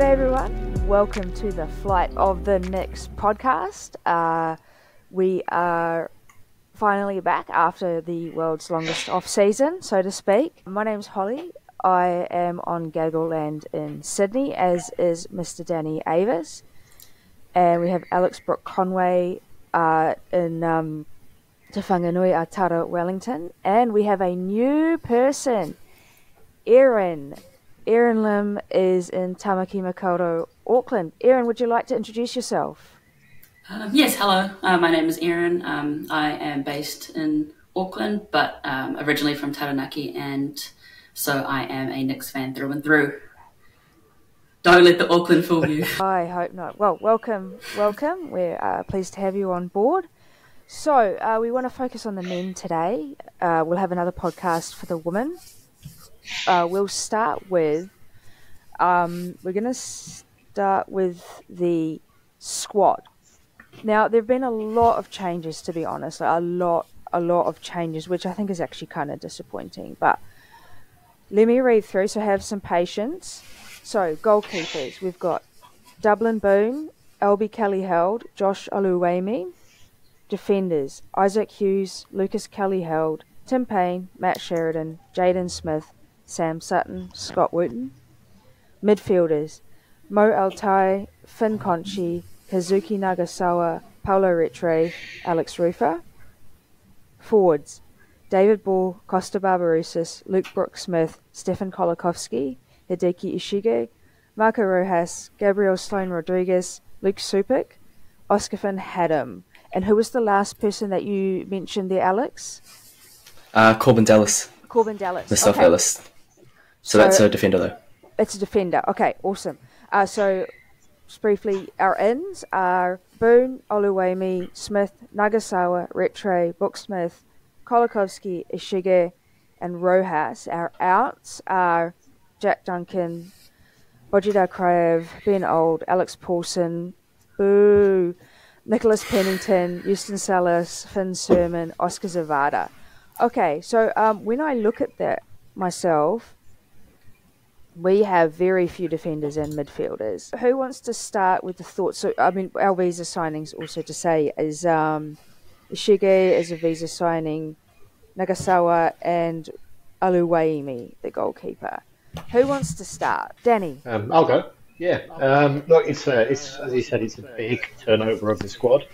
G'day everyone, welcome to the Flight of the Knicks podcast. We are finally back after the world's longest off-season, so to speak. My name's Holly. I am on Gaggle Land in Sydney, as is Mr. Danny Avis. And we have Alex Brooke Conway in Te Whanganui Atara, Wellington. And we have a new person, Erin. Erin Lim is in Tamaki Makaurau, Auckland. Erin, would you like to introduce yourself? Yes, hello. My name is Erin. I am based in Auckland, but originally from Taranaki, and so I am a Knicks fan through and through. Don't let the Auckland fool you. I hope not. Well, welcome. We're pleased to have you on board. So we want to focus on the men today. We'll have another podcast for the women. We'll start with, we're going to start with the squad. Now, there have been a lot of changes, to be honest, a lot of changes, which I think is actually kind of disappointing. But let me read through, so have some patience. So, goalkeepers, we've got Dublin Boone, Albie Kelly-Held, Josh Oluwemi. Defenders, Isaac Hughes, Lucas Kelly-Held, Tim Payne, Matt Sheridan, Jaden Smith, Sam Sutton, Scott Wooten. Midfielders, Mo Altai, Finn Conchi, Kazuki Nagasawa, Paulo Retre, Alex Rufer. Forwards, David Ball, Costa Barbarousis, Luke Brooks-Smith, Stefan Kolakovsky, Hideki Ishige, Marco Rojas, Gabriel Sloan-Rodriguez, Luke Supik, Oscar Van Haddam. And who was the last person that you mentioned there, Alex? Corbin Dallas. Mr. Okay. Dallas. So that's a defender, though. It's a defender. Okay, awesome. So, just briefly, our ins are Boone, Oluwemi, Smith, Nagasawa, Retre, Brooks-Smith, Kolakovsky, Ishige, and Rojas. Our outs are Jack Duncan, Bojidar Kraev, Ben Old, Alex Paulson, Boo, Nicholas Pennington, Houston Salas, Finn Sermon, Oscar Zavada. Okay, so when I look at that myself, we have very few defenders and midfielders. Who wants to start with the thoughts? So, I mean, our visa signings also to say is Ishige is a visa signing, Nagasawa and Oluwemi, the goalkeeper. Who wants to start? Danny? I'll go. Yeah. Look, it's as you said, it's a big turnover of the squad.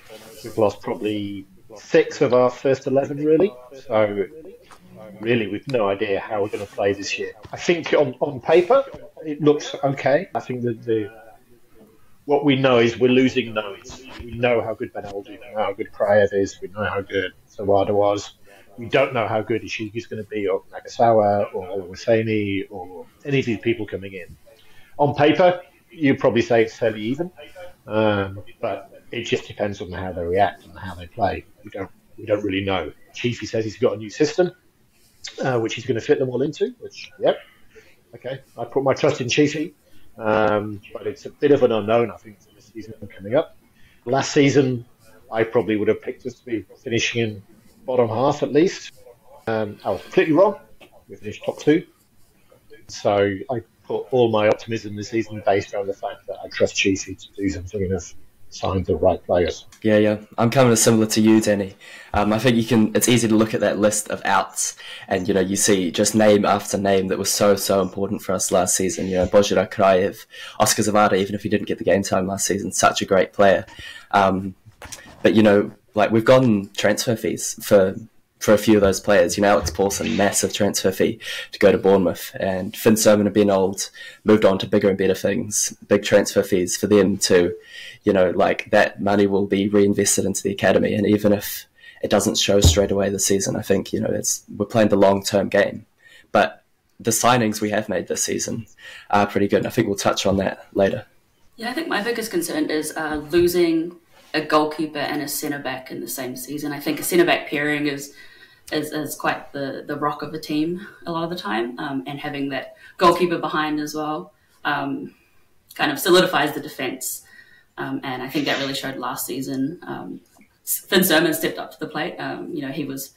We've lost probably 6 of our first 11, really. So, really, we've no idea how we're going to play this year. I think on paper, it looks okay. I think that what we know is we're losing knowns. We know how good Ben Old is, we know how good Kraev is, we know how good Sawada was. We don't know how good Ishigi's going to be, or Nagasawa, or Oluwaseni, or any of these people coming in. On paper, you'd probably say it's fairly even, but it just depends on how they react and how they play. We don't really know. Chiefy says he's got a new system, which he's going to fit them all into. Which, yep, okay. I put my trust in Chiefy, but it's a bit of an unknown, I think, for the season coming up. Last season, I probably would have picked us to be finishing in bottom half at least. I was completely wrong. We finished top 2. So I put all my optimism this season based on the fact that I trust Chiefy to do something and have signed the right players. Yeah. I'm kind of similar to you, Danny. I think it's easy to look at that list of outs and, you see just name after name that was so important for us last season. Bojidar Kraev, Oscar Zavada, even if he didn't get the game time last season, such a great player. But, we've gotten transfer fees for a few of those players. Alex Paulson, massive transfer fee to go to Bournemouth, and Finn Sermon and Ben Old moved on to bigger and better things, big transfer fees for them too. That money will be reinvested into the academy, and even if it doesn't show straight away this season, I think, we're playing the long-term game. But the signings we have made this season are pretty good, and I think we'll touch on that later. Yeah, I think my biggest concern is losing a goalkeeper and a centre-back in the same season. I think a centre-back pairing is quite the rock of the team a lot of the time, and having that goalkeeper behind as well kind of solidifies the defence, and I think that really showed last season. Finn Sermon stepped up to the plate. He was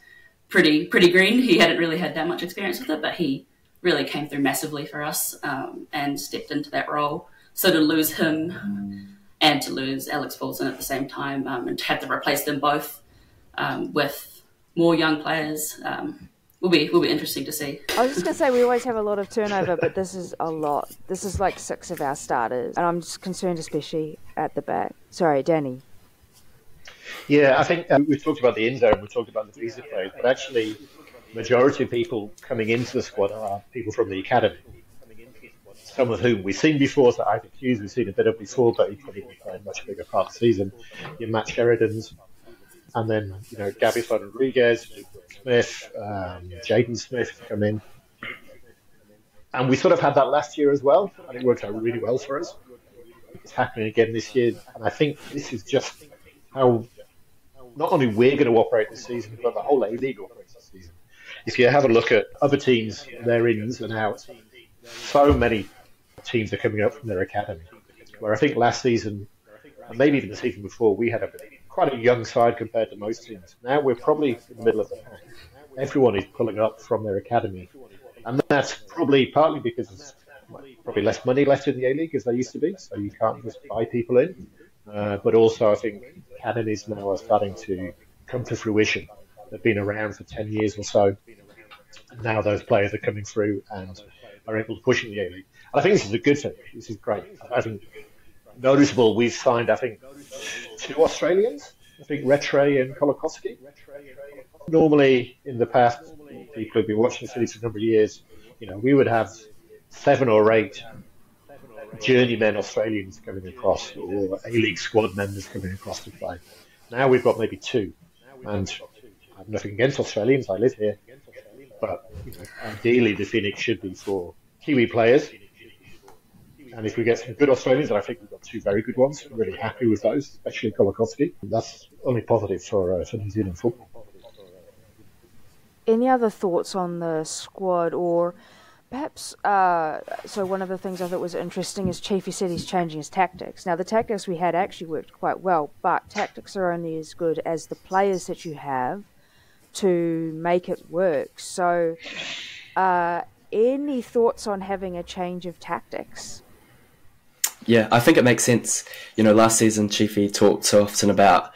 pretty green. He hadn't really had that much experience with it, but he really came through massively for us and stepped into that role. So to lose him and to lose Alex Paulson at the same time, and to have to replace them both with more young players, will be interesting to see. I was just going to say, we always have a lot of turnover, but this is a lot. This is like 6 of our starters, and I'm just concerned especially at the back. Sorry, Danny. Yeah, I think we've talked about the Indo and we've talked about the visa players, but actually the majority of people coming into the squad are people from the academy, some of whom we've seen before. So Isaac Hughes we've seen a bit of before, but he probably played a much bigger part of the season. Your Matt Sheridans, and then, Gabby Rodriguez, Smith, Jaden Smith come in. And we sort of had that last year as well, and it worked out really well for us. It's happening again this year, and I think this is just how not only we're going to operate this season, but the whole A-League operates this season. If you have a look at other teams, their ins and outs, so many teams are coming up from their academy. Where I think last season, and maybe even the season before, we had quite a young side compared to most teams. Now we're probably in the middle of the pack. Everyone is pulling up from their academy. And that's probably partly because there's probably less money left in the A-League as there used to be, so you can't just buy people in. But also I think academies now are starting to come to fruition. They've been around for 10 years or so. And now those players are coming through and are able to push in the A-League. And I think this is a good thing. This is great. I think noticeable, we've signed, I think, 2 Australians. I think Retre and Kolakowski. Normally, in the past, people who've been watching the series for a number of years, we would have 7 or 8 journeymen Australians coming across, or A-League squad members coming across to play. Now we've got maybe 2. And I have nothing against Australians, I live here. But ideally, the Phoenix should be for Kiwi players. And if we get some good Australians, and I think we've got 2 very good ones, I'm really happy with those, especially Kolakowski. That's only positive for New Zealand football. Any other thoughts on the squad, or perhaps, so one of the things I thought was interesting is Chiefy said he's changing his tactics. Now, the tactics we had actually worked quite well, but tactics are only as good as the players that you have to make it work. So, any thoughts on having a change of tactics? Yeah, I think it makes sense. Last season, Chiefy talked so often about,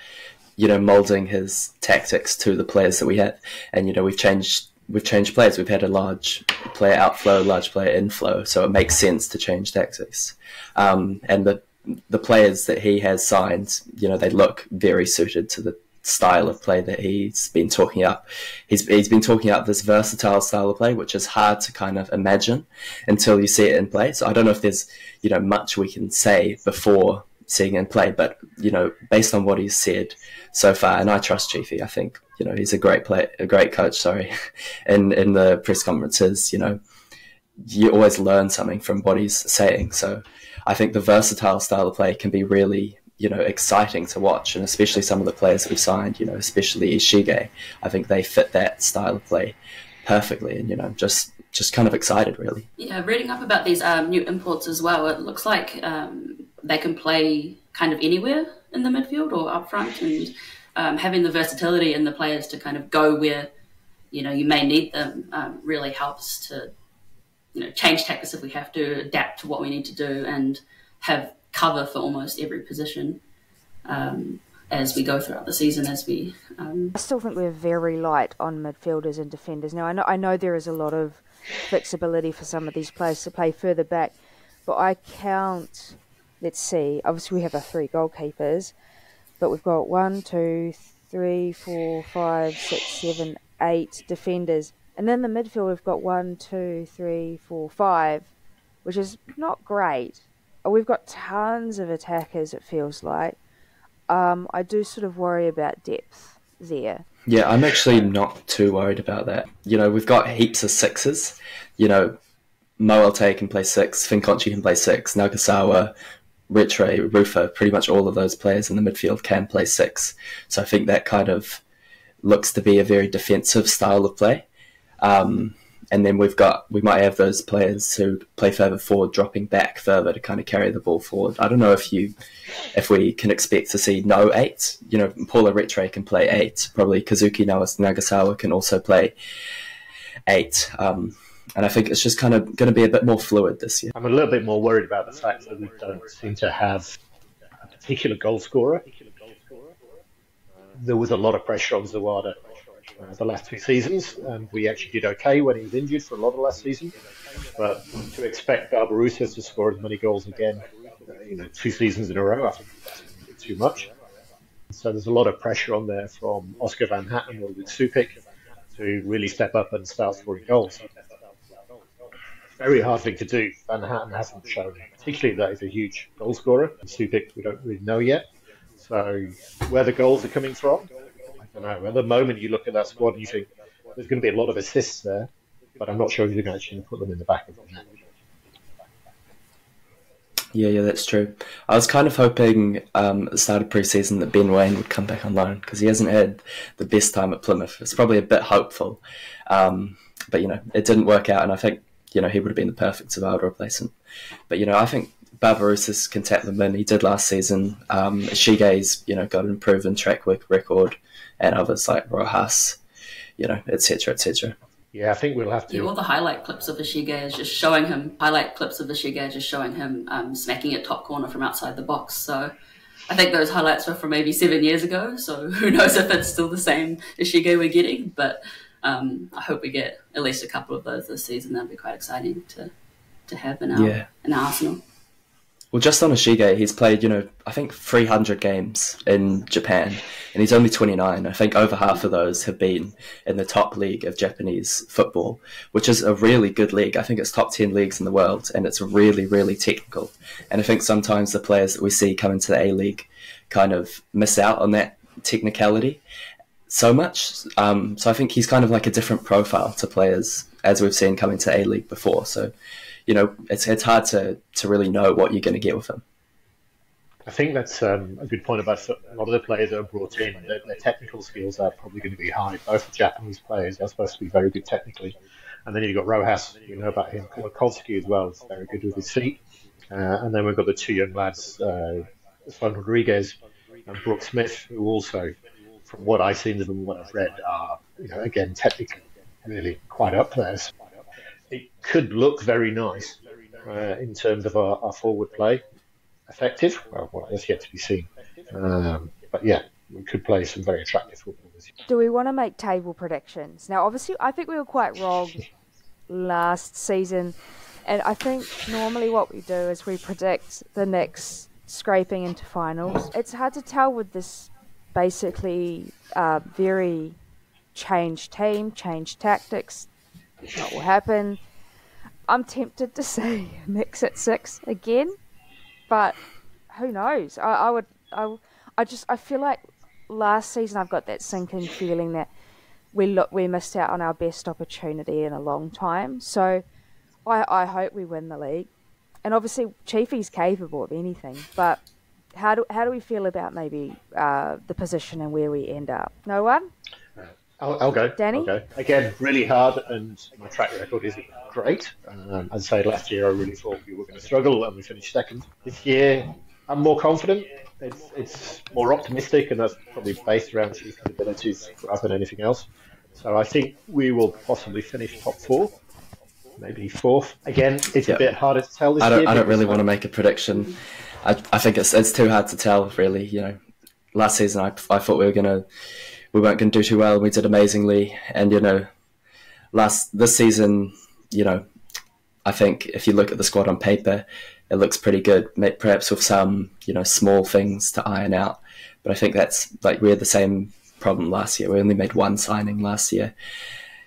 moulding his tactics to the players that we had. And, we've changed players. We've had a large player outflow, large player inflow. So it makes sense to change tactics. And the players that he has signed, they look very suited to the style of play that he's been talking up. He's been talking up this versatile style of play, which is hard to kind of imagine until you see it in play. So I don't know if there's, much we can say before seeing it in play, but, based on what he's said so far, and I trust Chiefy, I think, he's a great coach, in the press conferences, you always learn something from what he's saying. So I think the versatile style of play can be really, exciting to watch, and especially some of the players that we've signed, especially Ishige. I think they fit that style of play perfectly, and just kind of excited, really. Yeah, reading up about these new imports as well, it looks like they can play kind of anywhere in the midfield or up front, and having the versatility in the players to kind of go where, you may need them really helps to, change tactics if we have to, adapt to what we need to do, and have cover for almost every position as we go throughout the season. I still think we're very light on midfielders and defenders. Now, I know there is a lot of flexibility for some of these players to play further back, but I count, let's see, obviously we have our 3 goalkeepers, but we've got 1, 2, 3, 4, 5, 6, 7, 8 defenders. And then the midfield we've got 1, 2, 3, 4, 5, which is not great. We've got tons of attackers, it feels like. I do sort of worry about depth there. Yeah, I'm actually not too worried about that. We've got heaps of 6s. Moelte can play 6, Finconchi can play 6, Nagasawa, Retre, Rufa, pretty much all of those players in the midfield can play 6. So I think that kind of looks to be a very defensive style of play. And then we might have those players who play further forward, dropping back further to kind of carry the ball forward. I don't know if we can expect to see no 8. Paula Retre can play 8. Probably Kazuki Nagasawa can also play 8. And I think it's just kind of going to be a bit more fluid this year. I'm a little bit more worried about the fact that we don't seem to have a particular goal scorer. There was a lot of pressure on Zawada the last 2 seasons, and we actually did okay when he was injured for a lot of last season. But to expect Barbarouses to score as many goals again, 2 seasons in a row, I think that's a bit too much. So there's a lot of pressure on there from Oscar Van Hatten or with Supik to really step up and start scoring goals. Very hard thing to do. Van Hatten hasn't shown, particularly that he's a huge goal scorer. And Supik, we don't really know yet. So where the goals are coming from, I don't know. At the moment, you look at that squad and you think there's going to be a lot of assists there, but I'm not sure if you can actually put them in the back of the net. Yeah, that's true. I was kind of hoping at the start of pre-season that Ben Waine would come back on loan because he hasn't had the best time at Plymouth. It's probably a bit hopeful, but it didn't work out, and I think he would have been the perfect Zawada replacement. But I think Barbarouses can tap them in. He did last season. Shige's got an proven track record, and others like Rojas, etc., etc. Yeah, I think we'll have to. Yeah, all the highlight clips of Ishige is just showing him. Smacking it top corner from outside the box. So I think those highlights were from maybe 7 years ago. So who knows if it's still the same Ishige we're getting? But I hope we get at least a couple of those this season. That'd be quite exciting to have in our arsenal. Well, just on Ishige, he's played, I think 300 games in Japan, and he's only 29. I think over half of those have been in the top league of Japanese football, which is a really good league. I think it's top 10 leagues in the world, and it's really, really technical. And I think sometimes the players that we see come into the A-League kind of miss out on that technicality so much. So I think he's kind of like a different profile to players as we've seen come into A-League before. So it's hard to really know what you're going to get with him. I think that's a good point about a lot of the players that are brought in. Their technical skills are probably going to be high. Both the Japanese players are supposed to be very good technically. And then you've got Rojas, you know about him. Kolsky as well is very good with his feet. And then we've got the 2 young lads, Fon Rodriguez and Brooke Smith, who also, from what I've seen of them and what I've read, are, again, technically really quite up there. It could look very nice in terms of our forward play. Effective? Well, that's yet to be seen. But yeah, we could play some very attractive football this year. Do we want to make table predictions? Now, obviously, I think we were quite wrong last season. And I think normally what we do is we predict the next scraping into finals. It's hard to tell with this basically very changed team, changed tactics. What will happen? I'm tempted to say mix at 6 again, but who knows? I feel like last season I've got that sinking feeling that we missed out on our best opportunity in a long time. So I hope we win the league, and obviously Chiefy's capable of anything. But how do we feel about maybe the position and where we end up? No one. I'll go. Danny? I'll go. Again, really hard, and my track record isn't great. As I said, last year I really thought we were going to struggle, and we finished second. This year, I'm more confident. It's more optimistic, and that's probably based around Chief's abilities rather than anything else. So I think we will possibly finish top 4, maybe 4th. Again, it's a bit harder to tell this year. I don't really want to make a prediction. I think it's too hard to tell, really. Last season I thought we weren't going to do too well. We did amazingly, and this season, I think if you look at the squad on paper, it looks pretty good. Perhaps with some, small things to iron out. But I think that's we had the same problem last year. We only made 1 signing last year,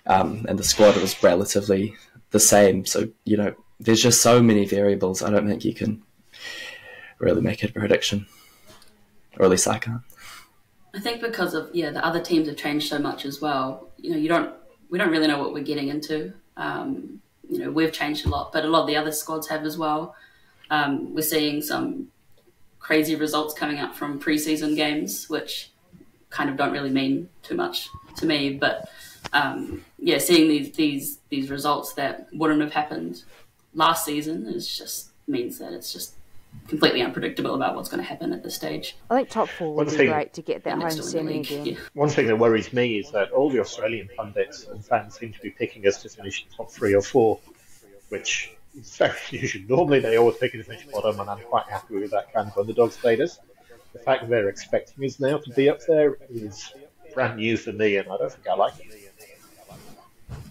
and the squad was relatively the same. So there's just so many variables. I don't think you can really make a prediction, or at least I can't. I think because of the other teams have changed so much as well. We don't really know what we're getting into. We've changed a lot, but a lot of the other squads have as well. We're seeing some crazy results coming up from preseason games, which kind of don't really mean too much to me. But seeing these results that wouldn't have happened last season means that it's just completely unpredictable about what's going to happen at this stage. I think top four would be great to get that home semi again. Yeah. One thing that worries me is that all the Australian pundits and fans seem to be picking us to finish top 3 or 4, which is very usual. Normally they always pick us to finish bottom, and I'm quite happy with that kind of underdog status. The fact that they're expecting us now to be up there is brand new for me, and I don't think I like it.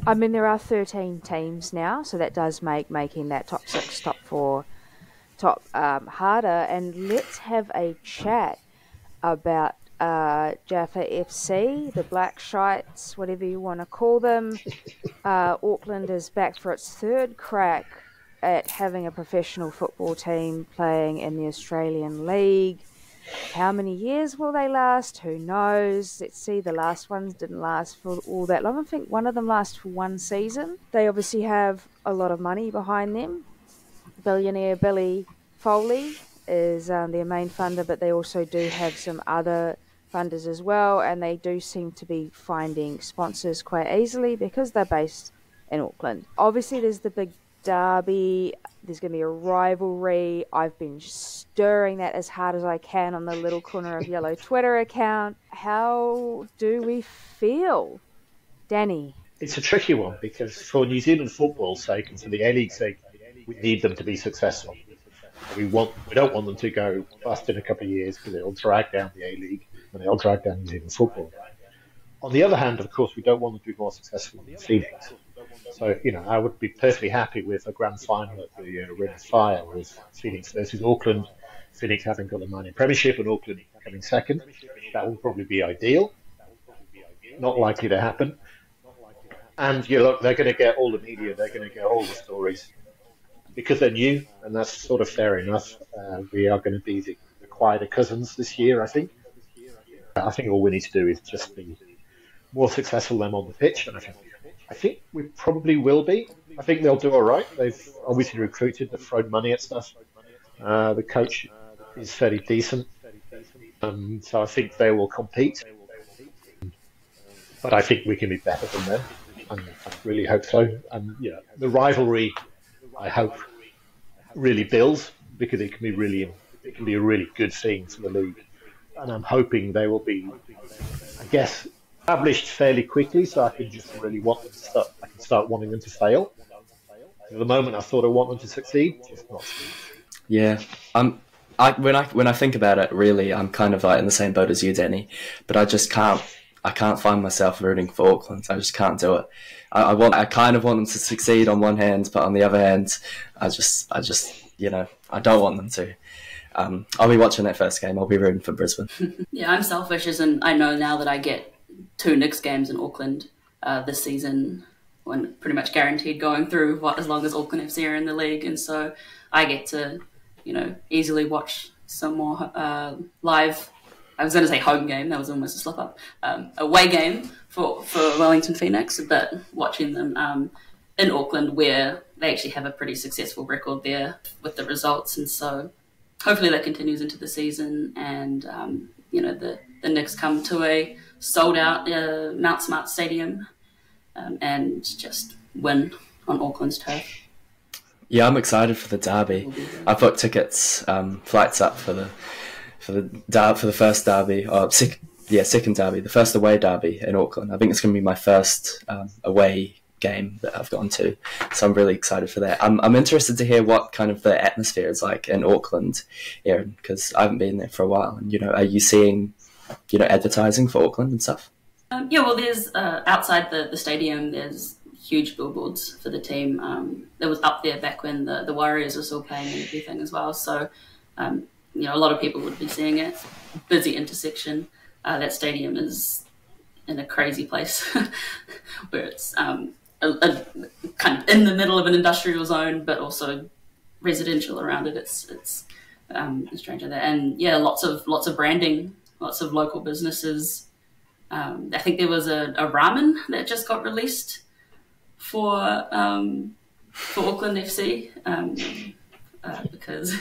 I mean, there are 13 teams now, so that does make making that top 6, top 4, top harder. And let's have a chat about JAFA FC, the Black Shites, whatever you want to call them. Auckland is back for its 3rd crack at having a professional football team playing in the Australian League. How many years will they last? Who knows? Let's see, the last ones didn't last for all that long. I think one of them lasted for 1 season. They obviously have a lot of money behind them. Billionaire Billy Foley is their main funder, but they also do have some other funders as well, and they do seem to be finding sponsors quite easily because they're based in Auckland. Obviously, there's the big derby. There's going to be a rivalry. I've been stirring that as hard as I can on the Little Corner of Yellow Twitter account. How do we feel, Danny? It's a tricky one because for New Zealand football's sake and for the A-League's sake, we need them to be successful. We don't want them to go bust in a couple of years because it'll drag down the A-League and it'll drag down New Zealand football. On the other hand, of course, we don't want them to be more successful than Phoenix. So, I would be perfectly happy with a grand final at the Ring of Fire with Phoenix versus Auckland. Phoenix having got the minor premiership and Auckland coming second. That would probably be ideal. Not likely to happen. And look, they're going to get all the media, they're going to get all the stories. Because they're new, and that's sort of fair enough. We are going to be the quieter cousins this year, I think. I think all we need to do is just be more successful than them on the pitch, and I think we probably will be. I think they'll do all right. They've obviously recruited, they've thrown money at stuff. The coach is fairly decent, so I think they will compete. But I think we can be better than them, and I really hope so. And the rivalry, I hope, really builds because it can be a really good thing for the league. And I'm hoping they will be, I guess, established fairly quickly, so I can just really want them to start. I can start wanting them to fail. At the moment, I thought I want them to succeed, just not succeed. Yeah, when I think about it, really, I'm kind of like in the same boat as you, Danny. But I just can't. I can't find myself rooting for Auckland. I just can't do it. I kind of want them to succeed on one hand, but on the other hand, I just I don't want them to. I'll be watching that first game. I'll be rooting for Brisbane. Yeah, I'm selfish, and I know now that I get 2 Knicks games in Auckland this season, when pretty much guaranteed going through as long as Auckland FC are in the league, and so I get to, easily watch some more live. I was going to say home game, that was almost a slip up. Away game for Wellington Phoenix, but watching them in Auckland, where they actually have a pretty successful record there with the results, and so hopefully that continues into the season, and the Knicks come to a sold out Mount Smart Stadium and just win on Auckland's turf. Yeah, I'm excited for the derby. I booked tickets, flights up for the first derby, second derby, the first away derby in Auckland. I think it's going to be my first away game that I've gone to, so I'm really excited for that. I'm interested to hear what kind of the atmosphere is like in Auckland, Aaron, because I haven't been there for a while. And are you seeing advertising for Auckland and stuff? Well, there's outside the stadium, there's huge billboards for the team. That was up there back when the Warriors were still playing and everything as well. So a lot of people would be seeing it. Busy intersection. That stadium is in a crazy place where it's a kind of in the middle of an industrial zone, but also residential around it. It's strange there, and lots of branding, lots of local businesses. I think there was a ramen that just got released for Auckland FC because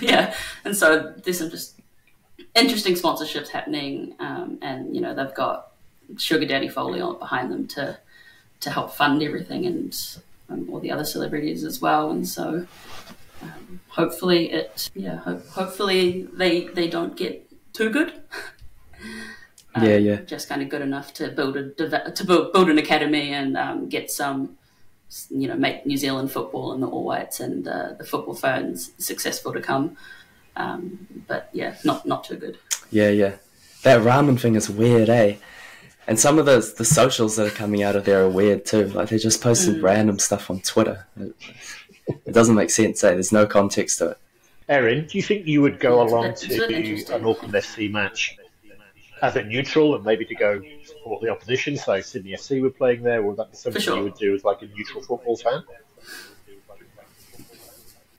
and so there's some just interesting sponsorships happening, and they've got Sugar Daddy Foley on behind them to help fund everything, and all the other celebrities as well. And so hopefully hopefully they don't get too good. Just kind of good enough to build an academy and get some, make New Zealand football and the All Whites and the football fans successful to come. But yeah, not too good. Yeah. That ramen thing is weird, eh? And some of the socials that are coming out of there are weird too. Like they're just posting random stuff on Twitter. It doesn't make sense, eh? There's no context to it. Erin, do you think you would go along to an Auckland FC match as a neutral and maybe to go support the opposition? So Sydney FC were playing there. Would that be something you would do as like a neutral football fan?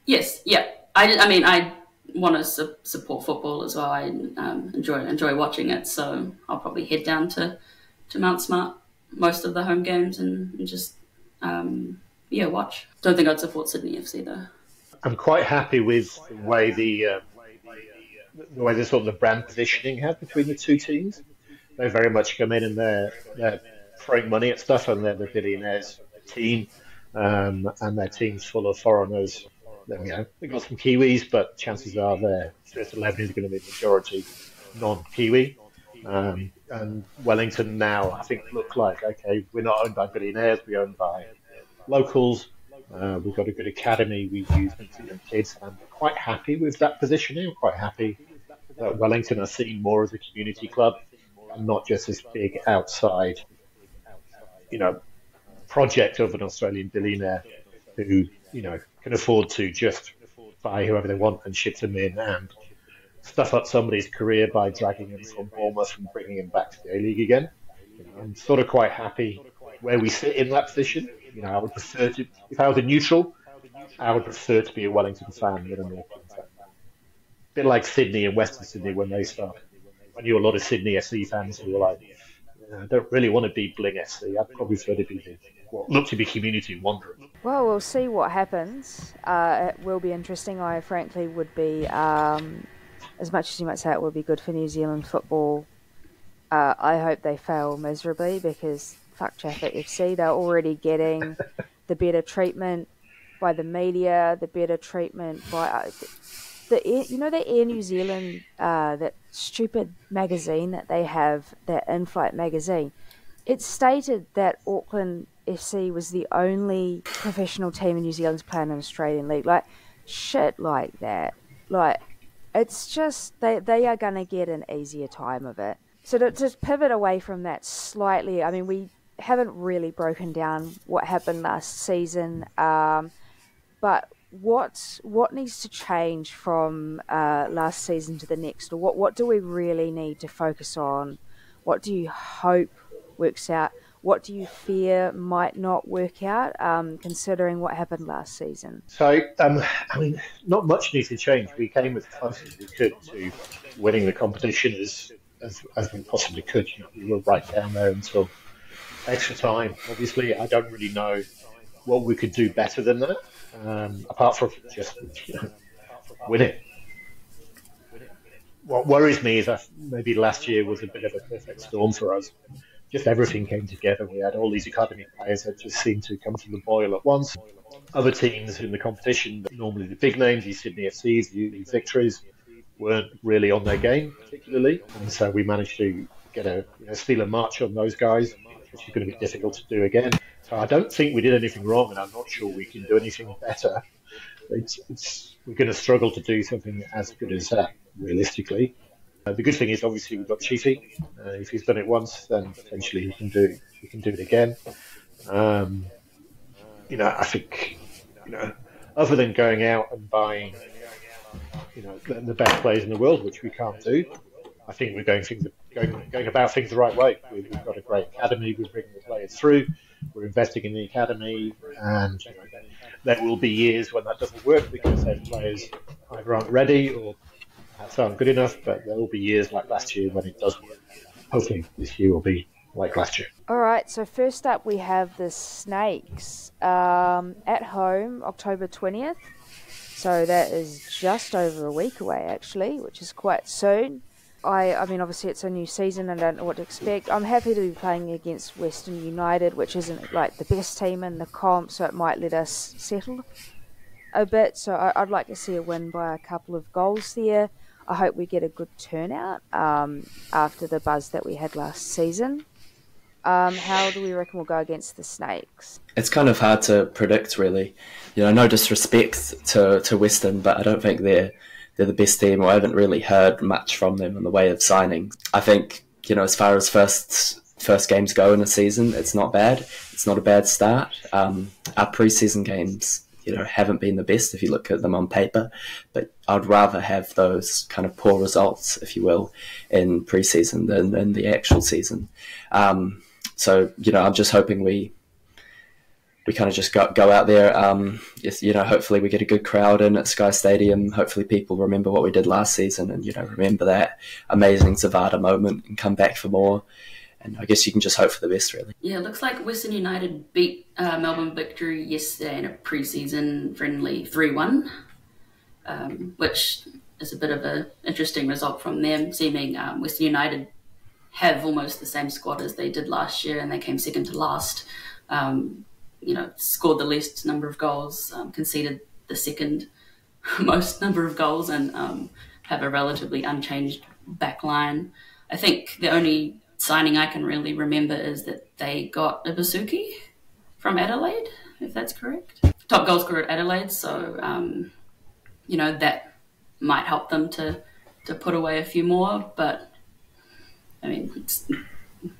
Yes, yeah. I want to support football as well. I enjoy watching it, so I'll probably head down to Mount Smart most of the home games and just watch. Don't think I'd support Sydney FC though. I'm quite happy with the way the sort of the brand positioning has between the two teams. They very much come in and they're throwing money at stuff, and they're the billionaires team, and their team's full of foreigners. They've got some Kiwis, but chances are their first 11 is going to be majority non-Kiwi. And Wellington now, I think, look like, okay, we're not owned by billionaires, we're owned by locals. We've got a good academy, we use New Zealand kids. I'm quite happy with that positioning. I'm quite happy that Wellington are seen more as a community club and not just this big outside, project of an Australian billionaire who, can afford to just buy whoever they want and ship them in and stuff up somebody's career by dragging him from Bournemouth and bringing him back to the A-League again. I'm sort of quite happy where we sit in that position. I would prefer to, if I was a neutral, I would prefer to be a Wellington fan than an Auckland fan. A bit like Sydney and Western Sydney when they started. I knew a lot of Sydney FC fans who were like, I don't really want to be Bling FC. I'd probably prefer to be what looked to be Community Wanderers. Well, we'll see what happens. It will be interesting. I frankly would be, as much as you might say it would be good for New Zealand football, I hope they fail miserably because fuck JAFA FC. They're already getting the better treatment by the media, the better treatment by the Air New Zealand, that stupid magazine that they have, that in-flight magazine. It stated that Auckland FC was the only professional team in New Zealand's playing in an Australian league. Like, shit like that. Like, it's just, they are going to get an easier time of it. So to just pivot away from that slightly, I mean, we haven't really broken down what happened last season, but what needs to change from last season to the next? Or what do we really need to focus on? What do you hope works out? What do you fear might not work out, considering what happened last season? So, not much needs to change. We came as close as we could to winning the competition as we possibly could. We were right down there until extra time. Obviously, I don't really know what we could do better than that, apart from just win it. What worries me is that maybe last year was a bit of a perfect storm for us. Just everything came together. We had all these academy players that just seemed to come to the boil at once. Other teams in the competition, normally the big names, these Sydney FCs, these Victories, weren't really on their game particularly, and so we managed to get steal a march on those guys, which is going to be difficult to do again. So I don't think we did anything wrong, and I'm not sure we can do anything better. We're going to struggle to do something as good as that, realistically. The good thing is, obviously, we've got Chiefy. If he's done it once, then potentially he can do it again. I think, other than going out and buying, the best players in the world, which we can't do, I think we're going about things the right way. We've got a great academy. We're bringing the players through. We're investing in the academy, and there will be years when that doesn't work because those players either aren't ready or perhaps aren't good enough. But there will be years like last year when it does work. Hopefully, this year will be like last year. All right. So first up, we have the Snakes at home, October 20th. So that is just over a week away, actually, which is quite soon. I mean, obviously it's a new season and I don't know what to expect. I'm happy to be playing against Western United, which isn't like the best team in the comp, so it might let us settle. a bit, so I'd like to see a win by a couple of goals there. I hope we get a good turnout after the buzz that we had last season. How do we reckon we'll go against the Snakes? It's kind of hard to predict, really. No disrespect to Western, but I don't think they're the best team, or I haven't really heard much from them in the way of signing. I think, as far as first games go in a season, it's not bad. It's not a bad start. Our pre-season games, haven't been the best if you look at them on paper, but I'd rather have those kind of poor results, if you will, in pre-season than in the actual season. So, I'm just hoping we kind of just go out there. Hopefully we get a good crowd in at Sky Stadium. Hopefully people remember what we did last season and, remember that amazing Zavada moment and come back for more. And I guess you can just hope for the best, really. Yeah, it looks like Western United beat Melbourne Victory yesterday in a pre-season friendly 3-1, which is a bit of an interesting result from them, seeming Western United have almost the same squad as they did last year, and they came second to last. Scored the least number of goals, conceded the second most number of goals, and have a relatively unchanged back line. I think the only signing I can really remember is that they got Ibusuki from Adelaide, if that's correct. Top goal scorer at Adelaide, so that might help them to put away a few more, but I mean, it's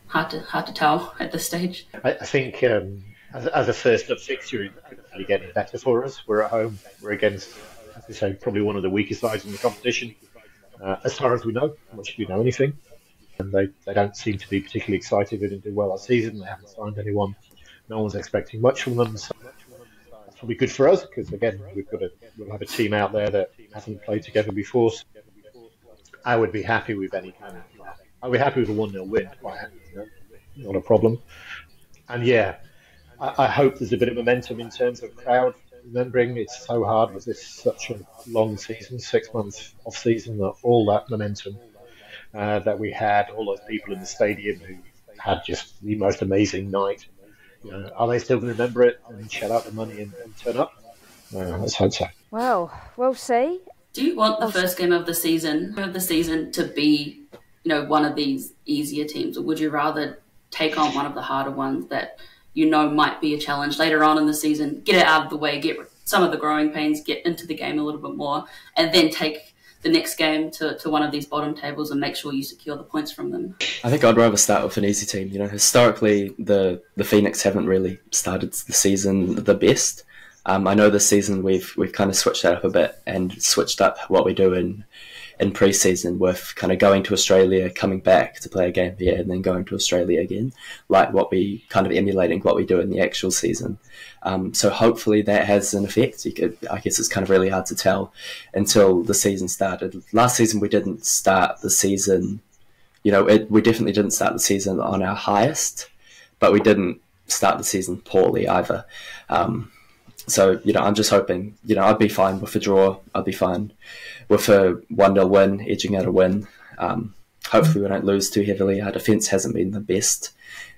hard to tell at this stage. I think as a first up fixture, it's really getting better for us. We're at home. We're against, as I say, probably one of the weaker sides in the competition, as far as we know, much as we know anything. And they don't seem to be particularly excited. They didn't do well last season. They haven't signed anyone. No one's expecting much from them. So that's probably good for us because, again, we'll have a team out there that hasn't played together before. So I would be happy with any kind of. I'd be happy with a 1-0 win. Quite happy, not a problem. And yeah, I hope there's a bit of momentum in terms of crowd. Remembering it's so hard with this such a long season, 6 months off season, that all that momentum that we had, all those people in the stadium who had just the most amazing night. Are they still going to remember it and shell out the money and turn up? Let's hope so. Well, we'll see. Do you want the first game of the season to be, one of these easier teams, or would you rather take on one of the harder ones that might be a challenge later on in the season, get it out of the way, get some of the growing pains, get into the game a little bit more, and then take the next game to one of these bottom tables and make sure you secure the points from them? I think I'd rather start with an easy team. Historically, the Phoenix haven't really started the season the best. I know this season we've kind of switched that up a bit and switched up what we do in pre-season with kind of going to Australia, coming back to play a game here, and then going to Australia again, like what we kind of emulating what we do in the actual season. So hopefully that has an effect. I guess it's kind of really hard to tell until the season started. Last season we didn't start the season, we definitely didn't start the season on our highest, but we didn't start the season poorly either. So, I'm just hoping, I'd be fine with a draw. I'd be fine with a 1-0 win, edging out a win. Hopefully we don't lose too heavily. Our defence hasn't been the best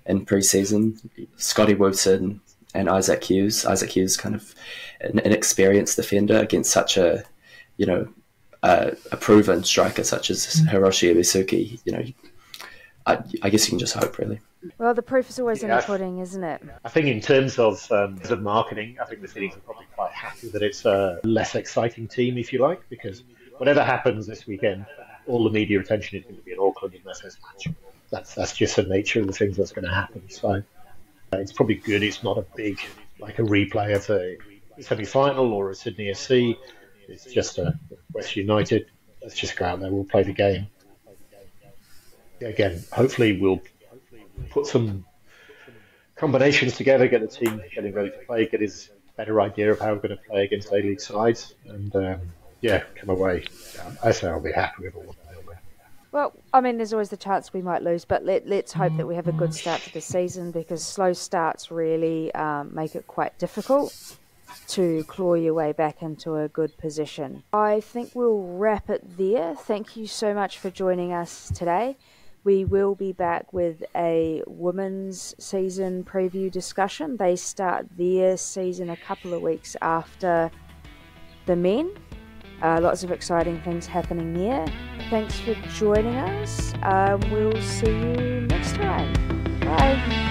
in pre-season. Scotty Wootson and Isaac Hughes. Isaac Hughes kind of an inexperienced defender against such a proven striker such as Hiroshi Ibusuki. I guess you can just hope, really. Well, the proof is always in the pudding, isn't it? I think in terms of marketing, I think the Phoenix are probably quite happy that it's a less exciting team, if you like, because whatever happens this weekend, all the media attention is going to be in Auckland in their first match. That's just the nature of the things that's going to happen. So it's probably good. It's not a big, like a replay of a semi-final or a Sydney FC. It's just a West United. Let's just go out there. We'll play the game. Again, hopefully we'll put some combinations together, get the team getting ready to play, get his better idea of how we're going to play against A-League sides, and come away. I say I'll be happy with all. Well, I mean, there's always the chance we might lose, but let's hope that we have a good start to the season, because slow starts really make it quite difficult to claw your way back into a good position. I think we'll wrap it there. Thank you so much for joining us today. We will be back with a women's season preview discussion. They start their season a couple of weeks after the men. Lots of exciting things happening there. Thanks for joining us. We'll see you next time. Bye.